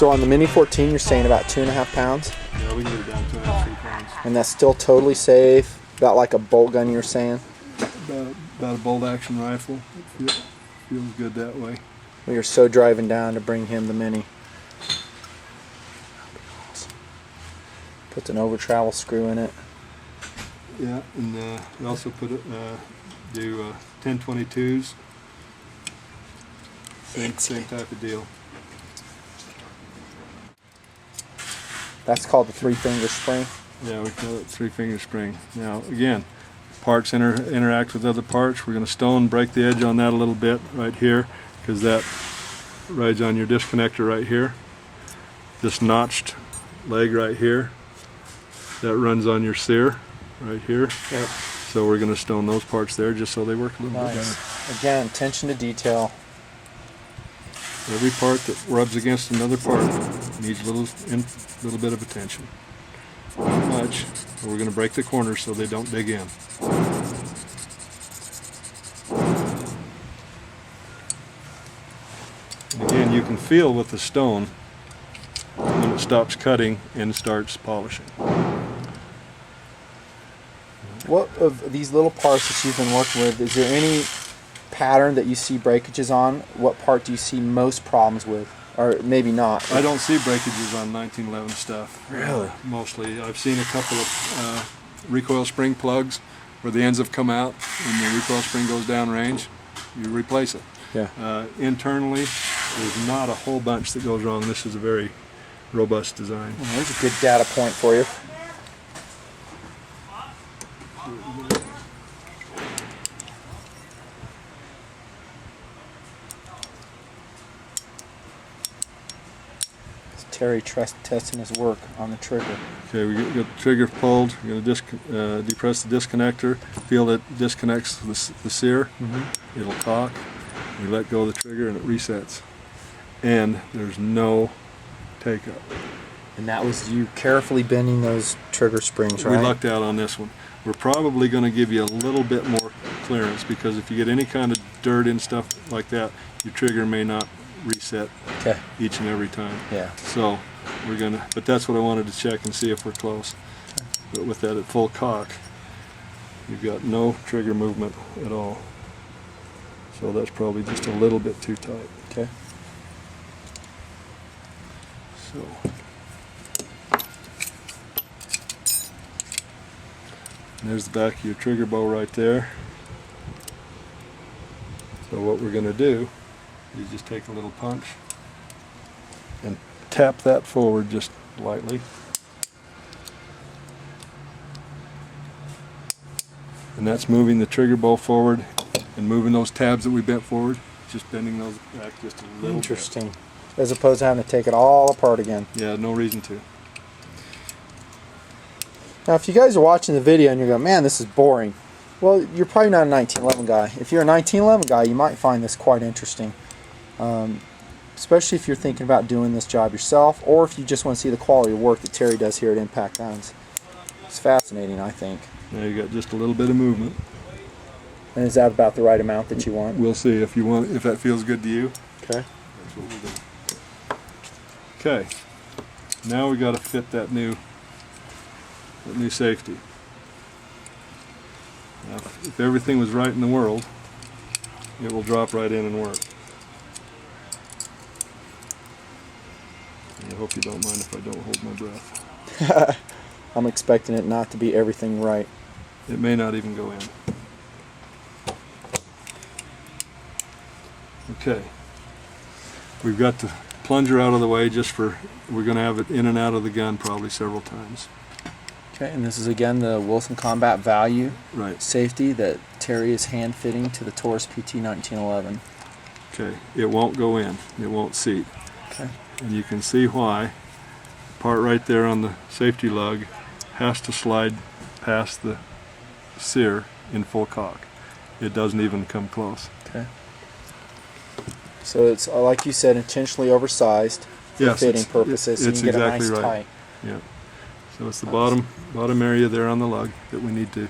So on the Mini 14, you're saying about 2.5 pounds? Yeah, we can get it down to 2.5, 3 pounds. And that's still totally safe? About like a bolt gun, you're saying? About a bolt action rifle. It feels good that way. We are so driving down to bring him the Mini. Puts an over travel screw in it. Yeah, and we also put it, do 1022s. Same type of deal. That's called the 3-finger spring. Yeah, we call it 3-finger spring. Now again, parts interact with other parts. We're going to stone break the edge on that a little bit right here, because that rides on your disconnector right here. This notched leg right here, that runs on your sear right here. Yep. So we're going to stone those parts there just so they work a little bit better. Nice. Again, attention to detail. Every part that rubs against another part needs a little bit of attention. Not much, but we're going to break the corners so they don't dig in. And again, you can feel with the stone when it stops cutting and starts polishing. What of these little parts that you've been working with, is there any pattern that you see breakages on? What part do you see most problems with? Or maybe not. I don't see breakages on 1911 stuff. Really? Mostly. I've seen a couple of recoil spring plugs where the ends have come out and the recoil spring goes down range. You replace it. Yeah. Internally, there's not a whole bunch that goes wrong. This is a very robust design. Well, there's a good data point for you. Terry testing his work on the trigger. Okay, we get the trigger pulled. We're going to depress the disconnector. Feel it disconnects the sear. Mm-hmm. It'll cock. We let go of the trigger and it resets. And there's no take-up. And that was you carefully bending those trigger springs, right? We lucked out on this one. We're probably going to give you a little bit more clearance, because if you get any kind of dirt and stuff like that, your trigger may not reset each and every time. Yeah. So we're gonna, but that's what I wanted to check and see if we're close. But with that at full cock, you've got no trigger movement at all. So that's probably just a little bit too tight. Okay. So. And there's the back of your trigger bow right there. So what we're gonna do, you just take a little punch and tap that forward just lightly. And that's moving the trigger bow forward and moving those tabs that we bent forward, just bending those back just a little Interesting. bit. As opposed to having to take it all apart again. Yeah, no reason to. Now if you guys are watching the video and you're going, man, this is boring. Well, you're probably not a 1911 guy. If you're a 1911 guy, you might find this quite interesting. Especially if you're thinking about doing this job yourself, or if you just want to see the quality of work that Terry does here at Impact Guns. It's fascinating, I think. Now you got just a little bit of movement. And is that about the right amount that you want? We'll see if you want, if that feels good to you. Okay. That's what we'll do. Okay. Now we got to fit that new safety. Now, if everything was right in the world, it will drop right in and work. I hope you don't mind if I don't hold my breath. I'm expecting it not to be everything right. It may not even go in. Okay. We've got the plunger out of the way just for, we're going to have it in and out of the gun probably several times. Okay, and this is again the Wilson Combat Value safety that Terry is hand fitting to the Taurus PT 1911. Okay, it won't go in, it won't seat. Okay. And you can see why. The part right there on the safety lug has to slide past the sear in full cock. It doesn't even come close. Okay. So it's, like you said, intentionally oversized for fitting purposes, so you can get exactly a nice right. tight. Yeah. So it's the bottom area there on the lug that we need to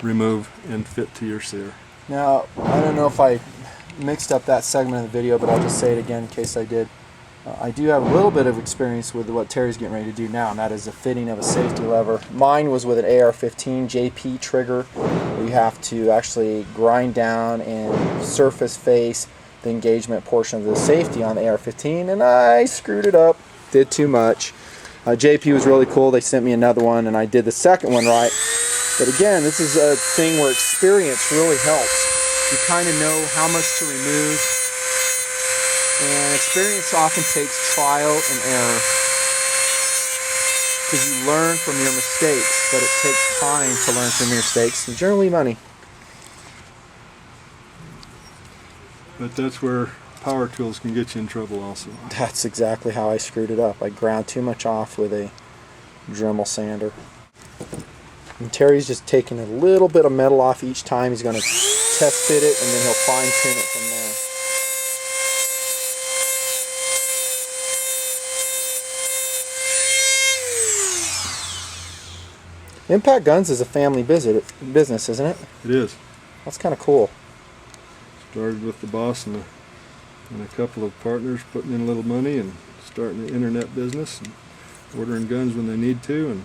remove and fit to your sear. Now, I don't know if I mixed up that segment of the video, but I'll just say it again in case I did. I do have a little bit of experience with what Terry's getting ready to do now, and that is the fitting of a safety lever. Mine was with an AR-15 JP trigger, where you have to actually grind down and surface face the engagement portion of the safety on the AR-15, and I screwed it up, did too much. JP was really cool. They sent me another one, and I did the second one right. But again, this is a thing where experience really helps. You kind of know how much to remove. And experience often takes trial and error, because you learn from your mistakes, but it takes time to learn from your mistakes, and generally money. But that's where power tools can get you in trouble also. That's exactly how I screwed it up. I ground too much off with a Dremel sander. And Terry's just taking a little bit of metal off each time. He's going to test fit it, and then he'll fine tune it from there. Impact Guns is a family business, isn't it? It is. That's kind of cool. Started with the boss and a couple of partners putting in a little money and starting an internet business and ordering guns when they need to and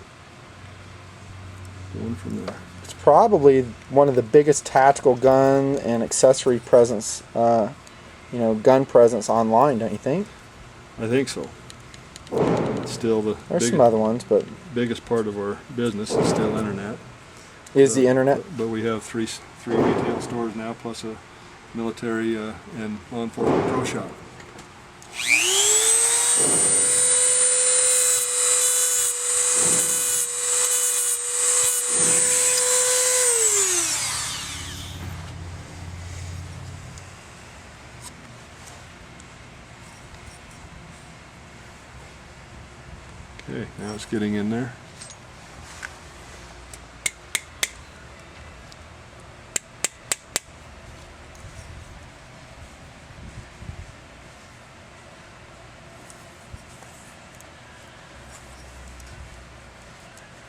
going from there. It's probably one of the biggest tactical gun and accessory presence, gun presence online, don't you think? I think so. It's still There's some other ones, but biggest part of our business is still internet. Is the internet? But we have three retail stores now, plus a military and law enforcement pro shop. Okay, now it's getting in there.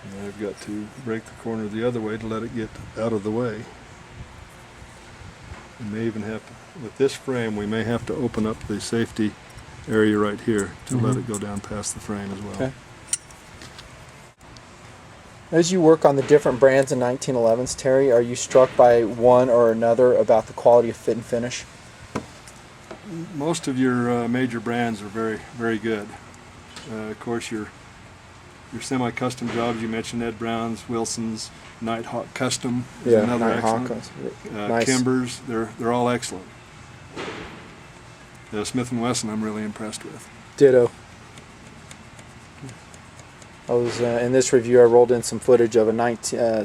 And I've got to break the corner the other way to let it get out of the way. We may even have to, with this frame, we may have to open up the safety area right here to let it go down past the frame as well. Okay. As you work on the different brands in 1911s, Terry, are you struck by one or another about the quality of fit and finish? Most of your major brands are very, very good. Of course, your semi-custom jobs, you mentioned Ed Brown's, Wilson's, Nighthawk Custom is another Nighthawk. excellent. Nice. Kimbers, they're all excellent. Smith & Wesson I'm really impressed with. Ditto. I was in this review. I rolled in some footage of a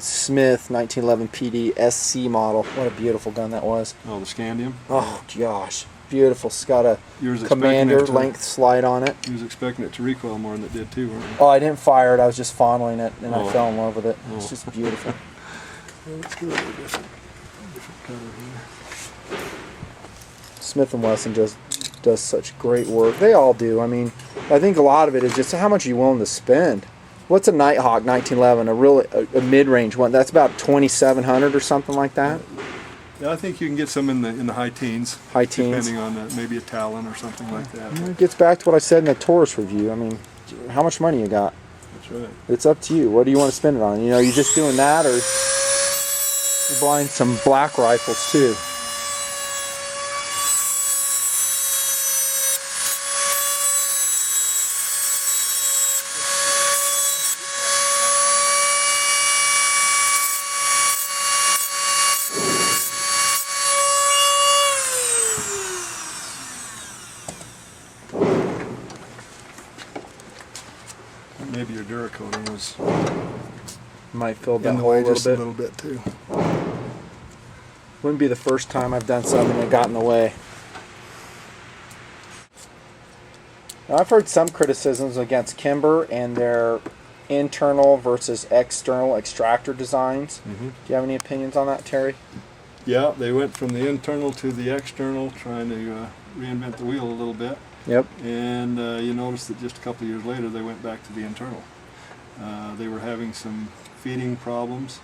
Smith 1911 PD SC model. What a beautiful gun that was! Oh, the Scandium. Oh gosh, beautiful. It's got a commander length slide on it. You was expecting it to recoil more than it did too, weren't you? Oh, I didn't fire it. I was just fondling it, and I fell in love with it. It's just beautiful. Let's do a different color here. Smith & Wesson just does such great work. They all do. I mean, I think a lot of it is just how much are you willing to spend. What's a Nighthawk 1911? A mid-range one. That's about 2,700 or something like that. Yeah, I think you can get some in the high teens. High teens. Depending on maybe a Talon or something like that. It gets back to what I said in the Taurus review. I mean, how much money you got? That's right. It's up to you. What do you want to spend it on? Are you just doing that, or you're buying some black rifles too? Maybe your Duracoating was Might fill that in the hole way a just a little little bit. bit too. Wouldn't be the first time I've done something that got in the way. Now, I've heard some criticisms against Kimber and their internal versus external extractor designs. Do you have any opinions on that, Terry? Yeah, they went from the internal to the external, trying to reinvent the wheel a little bit. Yep. And you notice that just a couple of years later, they went back to the internal. They were having some feeding problems,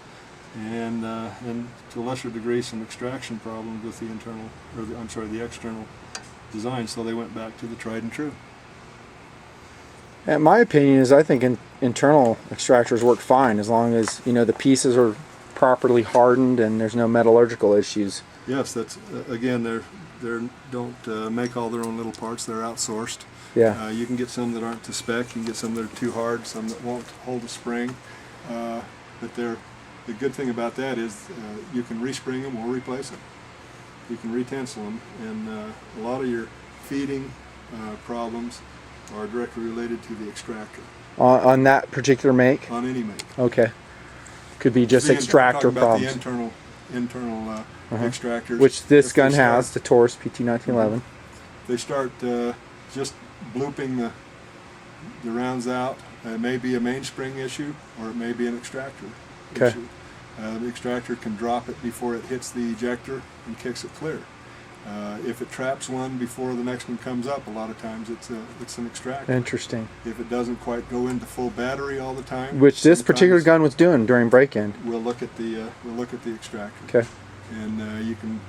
and to a lesser degree, some extraction problems with the internal, the external design. So they went back to the tried and true. And my opinion is, I think internal extractors work fine as long as the pieces are properly hardened and there's no metallurgical issues. Yes, that's again, they don't make all their own little parts. They're outsourced. Yeah. You can get some that aren't to spec. You can get some that are too hard, some that won't hold a spring. But the good thing about that is you can respring them or replace them. You can retensile them, and a lot of your feeding problems are directly related to the extractor. On that particular make? On any make. Okay. Could be just extractor problems. The internal extractors. Which this gun has, the Taurus PT1911. They start just blooping the rounds out. It may be a mainspring issue, or it may be an extractor issue. The extractor can drop it before it hits the ejector and kicks it clear. If it traps one before the next one comes up, a lot of times it's an extractor. Interesting. If it doesn't quite go into full battery all the time, which this particular gun was doing during break-in, we'll look at the extractor. Okay. And you can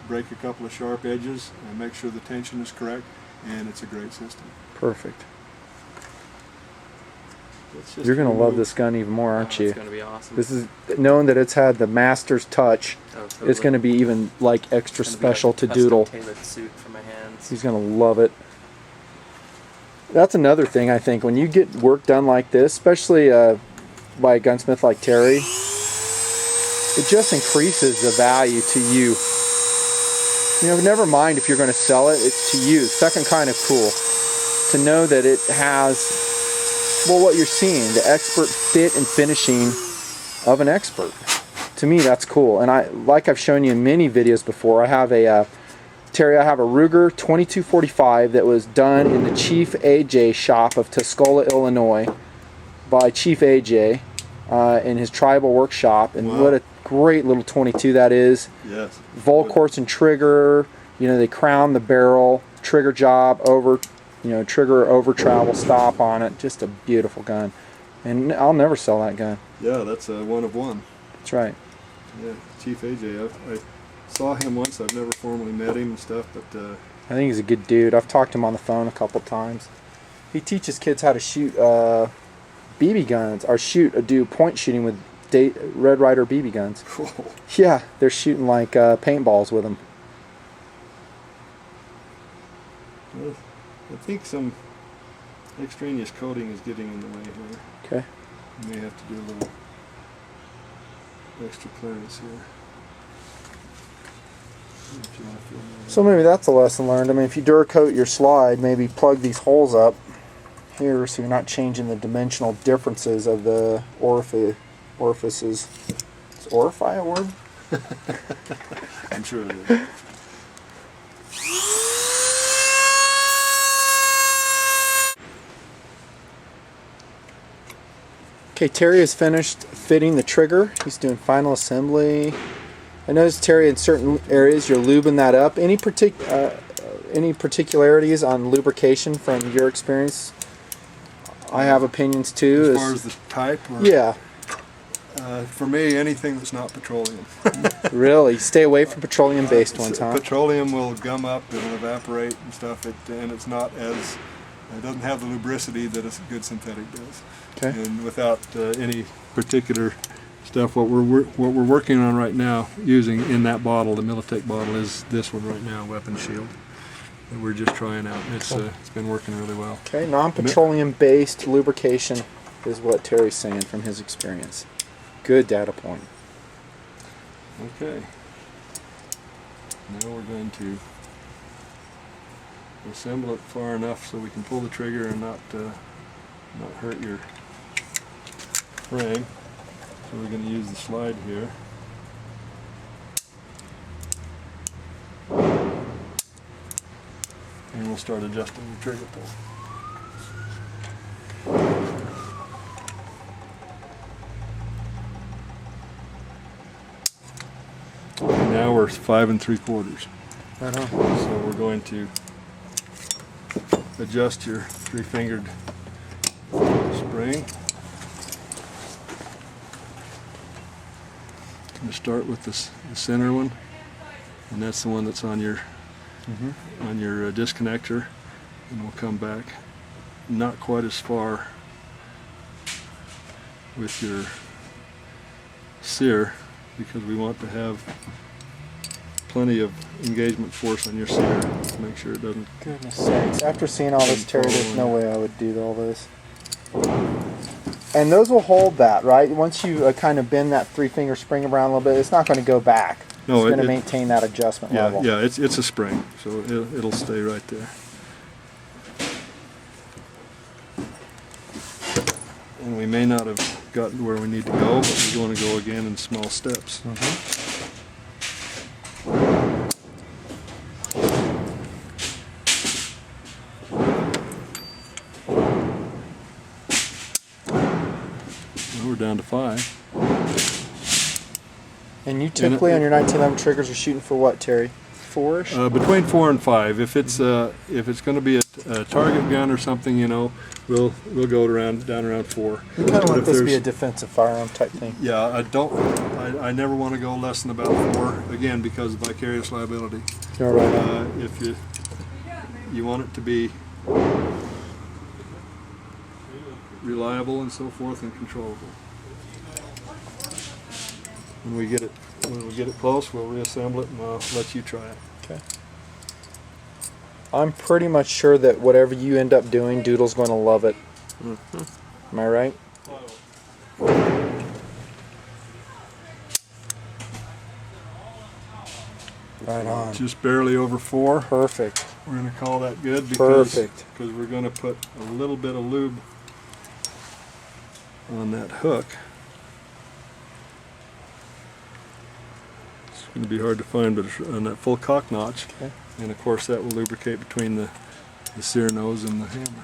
break a couple of sharp edges and make sure the tension is correct, and it's a great system. Perfect. You're going to love this gun even more, aren't you? It's going to be awesome. This is, knowing that it's had the master's touch, totally. It's going to be even like extra special to Doodle. Tailored suit for my hands. He's going to love it. That's another thing, I think, when you get work done like this, especially by a gunsmith like Terry, it just increases the value to you. Never mind if you're going to sell it, it's to you. Second kind of cool. To know that it has, well, what you're seeing, the expert fit and finishing of an expert. To me, that's cool. And like I've shown you in many videos before, I have Terry, I have a Ruger 2245 that was done in the Chief AJ shop of Tuscola, Illinois, by Chief AJ in his tribal workshop. And wow. What a great little 22 that is. Yes. Volquartz and trigger. They crown the barrel, trigger job over. Trigger over travel stop on it. Just a beautiful gun. And I'll never sell that gun. Yeah, that's a one of one. That's right. Yeah, Chief AJ. I saw him once. I've never formally met him and stuff, but I think he's a good dude. I've talked to him on the phone a couple times. He teaches kids how to shoot BB guns, or do point shooting with Red Ryder BB guns. cool. Yeah, they're shooting like paintballs with them. Well, I think some extraneous coating is getting in the way here. Okay. You may have to do a little extra clearance here. If you want to feel more So maybe that's a lesson learned. I mean, if you Duracoat your slide, maybe plug these holes up here so you're not changing the dimensional differences of the orifices. Is orify a word? I'm sure it is. Okay, Terry has finished fitting the trigger. He's doing final assembly. I noticed, Terry, in certain areas you're lubing that up. Any particularities on lubrication from your experience? I have opinions too. As far as the type? Or, yeah. For me, anything that's not petroleum. Really? Stay away from petroleum-based ones, huh? Petroleum will gum up, it'll evaporate and stuff, and it's not as, it doesn't have the lubricity that a good synthetic does. Okay. And without any particular stuff, what we're working on right now, using in that bottle, the Militech bottle, is this one right now, Weapon Shield, that we're just trying out. It's been working really well. Okay, non-petroleum-based lubrication is what Terry's saying from his experience. Good data point. Okay. Now we're going to assemble it far enough so we can pull the trigger and not hurt your frame. So we're going to use the slide here. And we'll start adjusting the trigger pull. And now we're 5 3/4. Right on. So we're going to adjust your 3-fingered spring. I'm going to start with the center one, and that's the one that's on your disconnector, and we'll come back not quite as far with your sear, because we want to have plenty of engagement force on your sear to make sure it doesn't. Goodness sakes. After seeing all this, Terry, there's no way I would do all this. And those will hold that, right? Once you kind of bend that three-finger spring around a little bit, it's not going to go back. No, it's going to maintain that adjustment level. Yeah, it's a spring, so it'll stay right there. And we may not have gotten where we need to go, but we want to go again in small steps. Well, we're down to 5. And you typically on your 1911 triggers are shooting for what, Terry? 4-ish? Between 4 and 5. If it's going to be a target gun or something, you know, we'll go down around 4. You kind of want this to be a defensive firearm type thing. Yeah, I never want to go less than about 4, again, because of vicarious liability. You're right. If you want it to be reliable and so forth and controllable. When we get it close, we'll reassemble it and I'll let you try it. Okay. I'm pretty much sure that whatever you end up doing, Doodle's going to love it. Am I right? Right on. Just barely over 4. Perfect. We're going to call that good because we're going to put a little bit of lube on that hook. It's going to be hard to find, but it's on that full cock notch. Okay. And of course that will lubricate between the sear nose and the hammer.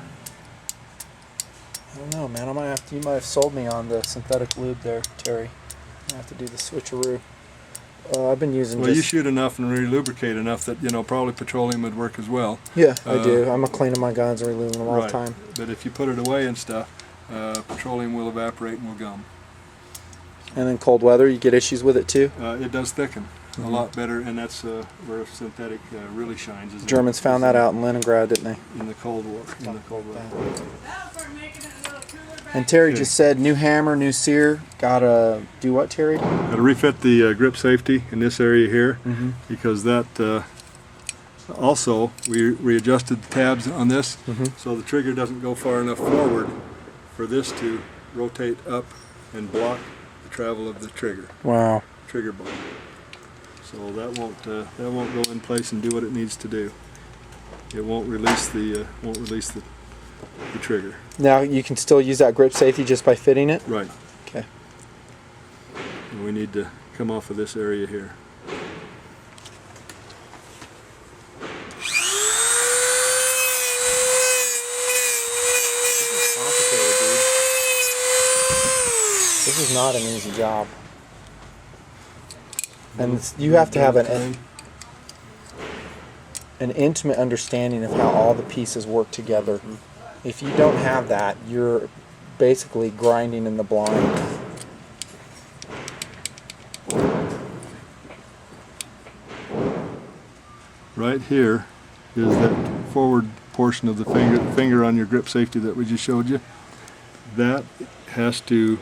I don't know, man. You might have sold me on the synthetic lube there, Terry. I have to do the switcheroo. I've been using. Well, you shoot enough and re-lubricate enough that probably petroleum would work as well. Yeah, I do. I'm cleaning my guns and relubing them all right. the time. But if you put it away and stuff, petroleum will evaporate and will gum. And then cold weather, you get issues with it too? It does thicken a lot better, and that's where synthetic really shines. Germans found that out in Leningrad, didn't they? In the Cold War. And Terry just said, new hammer, new sear. Gotta do what, Terry? Gotta refit the grip safety in this area here, because that also we readjusted the tabs on this, so the trigger doesn't go far enough forward for this to rotate up and block the travel of the trigger. Wow. Trigger ball. So that won't go in place and do what it needs to do. It won't release the trigger. Now you can still use that grip safety just by fitting it? Right. Okay. And we need to come off of this area here. This is not an easy job. And you have to have an intimate understanding of how all the pieces work together. If you don't have that, you're basically grinding in the blind. Right here is that forward portion of the finger on your grip safety that we just showed you. That has to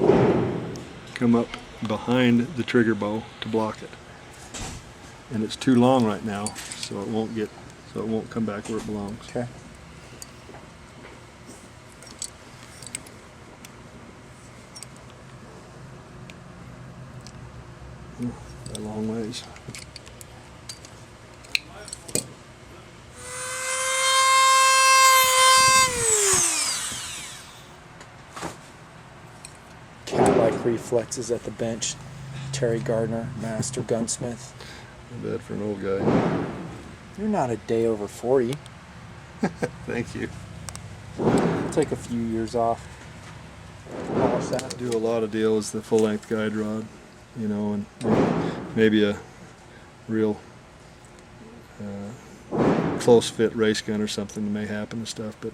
come up behind the trigger bow to block it. And it's too long right now, so it won't come back where it belongs. Okay. A long ways. Cat-like reflexes at the bench. Terry Gardner, master gunsmith. Not bad for an old guy. You're not a day over 40. Thank you. Take a few years off. Polish that. Do a lot of deals, the full-length guide rod, and maybe a real close fit race gun or something may happen and stuff, but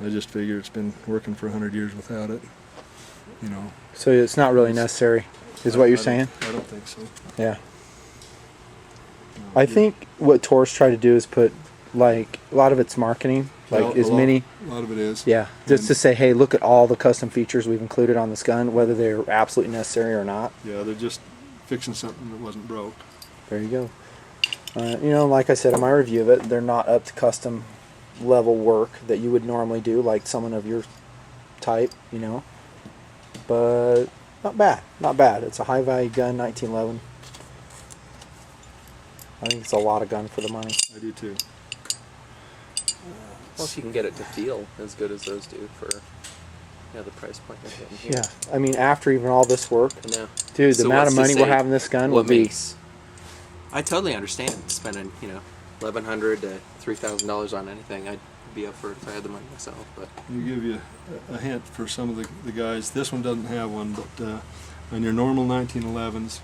I just figure it's been working for 100 years without it, So it's not really necessary, is what you're saying? I don't think so. Yeah. I think what tourists try to do is put like a lot of it's marketing, like Well, as many. A lot of it is. Yeah, just And- to say, hey, look at all the custom features we've included on this gun, whether they're absolutely necessary or not. Yeah, they're just fixing something that wasn't broke. There you go. You know, like I said in my review of it, they're not up to custom level work that you would normally do, like someone of your type, you know. But not bad, not bad. It's a high value gun, 1911. I think it's a lot of gun for the money. I do too. Well, if you can get it to feel as good as those do for the price point you're getting here. Yeah, I mean, after even all this work, No. dude, the So amount what's of to money we're say having this gun will What be. makes? I totally understand spending $1,100 to $3,000 on anything. I'd be up for it if I had the money myself. But Let me give you a hint for some of the guys. This one doesn't have one, but on your normal 1911s,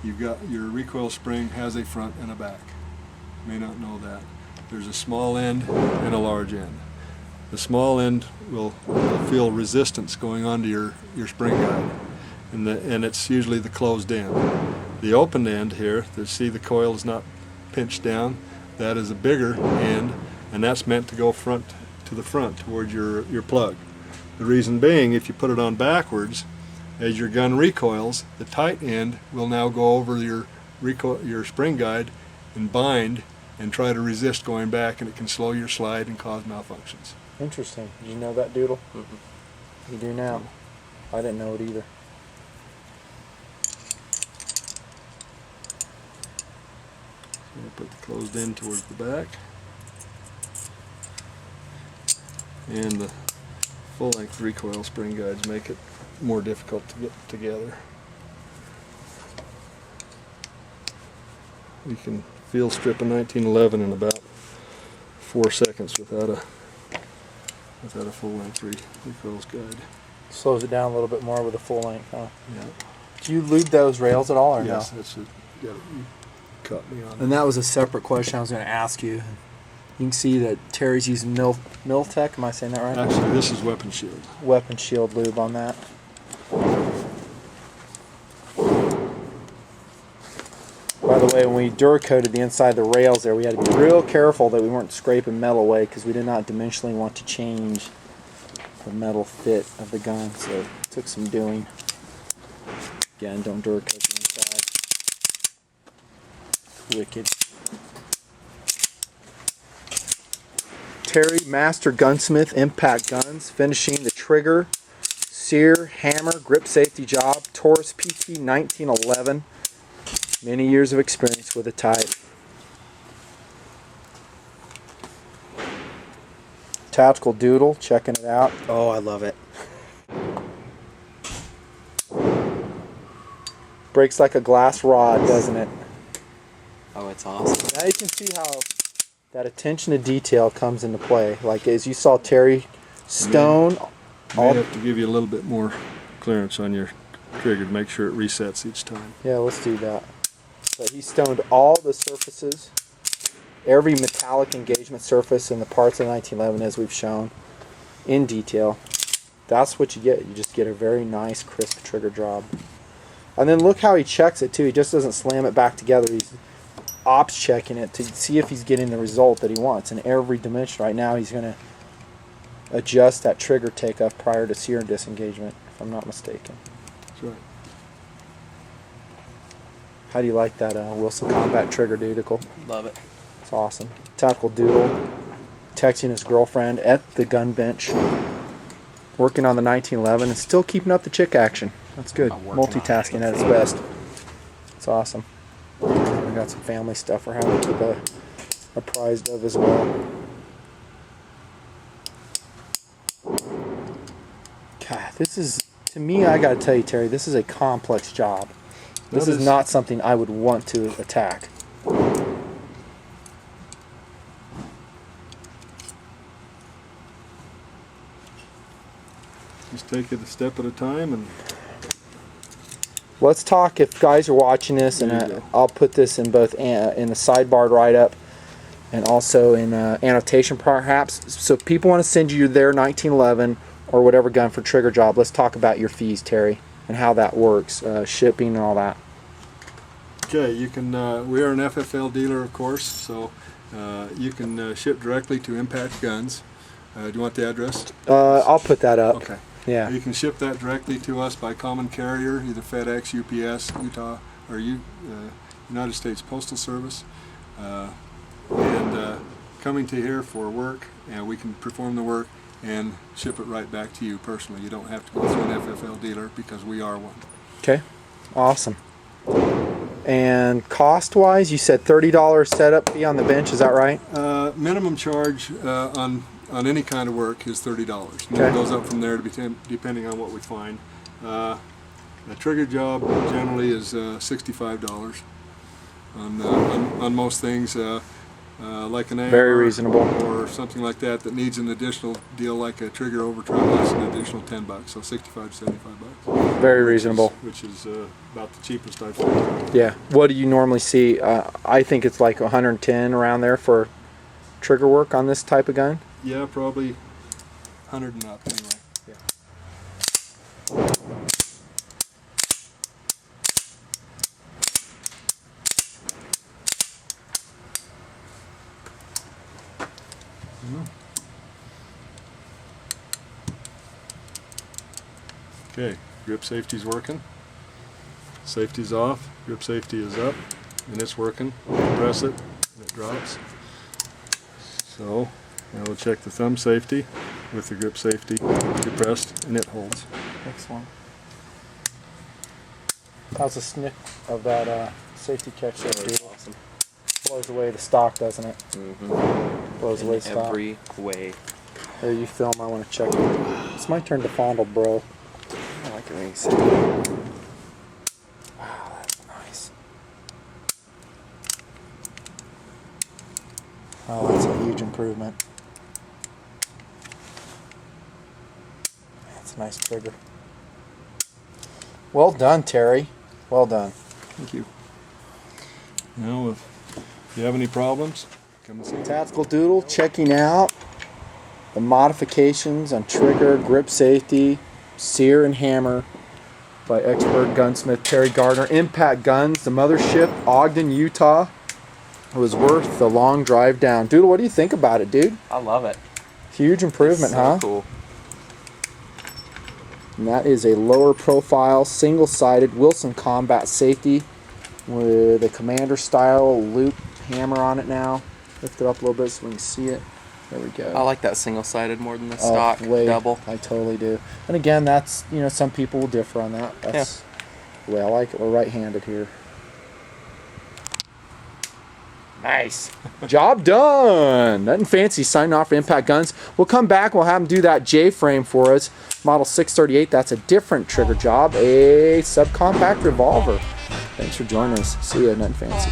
you've got your recoil spring has a front and a back. You may not know that. There's a small end and a large end. The small end will feel resistance going onto your spring guide, and it's usually the closed end. The open end here, see the coil is not pinched down, that is a bigger end, and that's meant to go front to the front towards your plug. The reason being, if you put it on backwards, as your gun recoils, the tight end will now go over your spring guide and bind and try to resist going back, and it can slow your slide and cause malfunctions. Interesting. Did you know that, Doodle? mm-mm. You do now. I didn't know it either. So I'll put the closed end towards the back, and the full-length recoil spring guides make it more difficult to get together. You can field strip a 1911 in about 4 seconds without a full-length recoils guide. Slows it down a little bit more with a full length, huh? Yeah. Do you lube those rails at all, or Yes, no? that's it. You caught me on And that was a separate question I was going to ask you. You can see that Terry's using Miltech. Am I saying that right? Actually, this is Weapon Shield. Weapon shield lube on that. By the way, when we Duracoated the inside of the rails there, we had to be real careful that we weren't scraping metal away because we did not dimensionally want to change the metal fit of the gun. So it took some doing. Again, don't Duracoat the inside. Wicked. Terry Master Gunsmith Impact Guns, finishing the trigger, sear, hammer, grip safety job, Taurus PT 1911. Many years of experience with the type. Tactical Doodle, checking it out. Oh, I love it. Breaks like a glass rod, doesn't it? Oh, it's awesome. Now you can see how that attention to detail comes into play. Like as you saw Terry stone. I have to give you a little bit more clearance on your trigger to make sure it resets each time. Yeah, let's do that. But he stoned all the surfaces, every metallic engagement surface in the parts of the 1911 as we've shown in detail. That's what you get. You just get a very nice crisp trigger job. And then look how he checks it too. He just doesn't slam it back together. He's ops checking it to see if he's getting the result that he wants in every dimension. Right now he's going to adjust that trigger takeoff prior to sear disengagement, if I'm not mistaken. That's right. How do you like that Wilson Combat trigger, Doodicle? Love it. It's awesome. Tactical Doodle texting his girlfriend at the gun bench, working on the 1911 and still keeping up the chick action. That's good. I'm working on it. Multitasking at its best. It's awesome. We got some family stuff we're having to keep apprised of as well. God, this is, to me, I gotta tell you, Terry, this is a complex job. This is not something I would want to attack. Just take it a step at a time, and Let's talk, if guys are watching this, and There you go. I'll put this in both in the sidebar write-up and also in annotation perhaps. So if people want to send you their 1911 or whatever gun for trigger job, let's talk about your fees, Terry, and how that works, shipping and all that. okay, you can. We are an FFL dealer, of course, so You can ship directly to Impact Guns. Do you want the address? I'll put that up. Okay. Yeah. You can ship that directly to us by common carrier, either FedEx, UPS, Utah, or United States Postal Service. And coming to here for work, and we can perform the work and ship it right back to you personally. You don't have to go through an FFL dealer because we are one. Okay. Awesome. And cost-wise, you said $30 setup fee on the bench. Is that right? Minimum charge on any kind of work is $30. And Okay. it goes up from there depending on what we find. A trigger job generally is $65 on most things. Like an AR Very reasonable. or something like that needs an additional deal like a trigger overtravel, that's an additional $10, so 65 to 75 bucks. Very reasonable. Which is about the cheapest I've found. Yeah. What do you normally see? I think it's like 110 around there for trigger work on this type of gun. Yeah, probably 100 and up anyway. Yeah. Okay, grip safety's working. Safety's off, grip safety is up, and it's working. Press it, and it drops. So, now we'll check the thumb safety with the grip safety depressed, and it holds. Excellent. How's the snick of that safety catch there, dude? Awesome. Blows away the stock, doesn't it? Mm-hmm. Blows away the stock. Every way. There, you film. I want to check it. It's my turn to fondle, bro. I like it when you say Wow, that's nice. Oh, that's a huge improvement. That's a nice trigger. Well done, Terry. Well done. Thank you. Now, if you have any problems, come and see me. Tactical Doodle checking out the modifications on trigger, grip safety, sear and hammer by expert gunsmith Terry Gardner. Impact Guns, the mothership, Ogden, Utah. It was worth the long drive down. Doodle, what do you think about it, dude? I love it. Huge improvement, So huh? cool. And that is a lower profile, single-sided Wilson Combat Safety with a commander style loop hammer on it now. Lift it up a little bit so we can see it. There we go. I like that single-sided more than the stock way, double. I totally do. And again, that's, you know, some people will differ on that. That's the way I like it. We're right-handed here. Nice. Job done. Nothing fancy. Signing off for Impact Guns. We'll come back. We'll have them do that J-frame for us. Model 638. That's a different trigger job. A subcompact revolver. Thanks for joining us. See ya. Nothing fancy.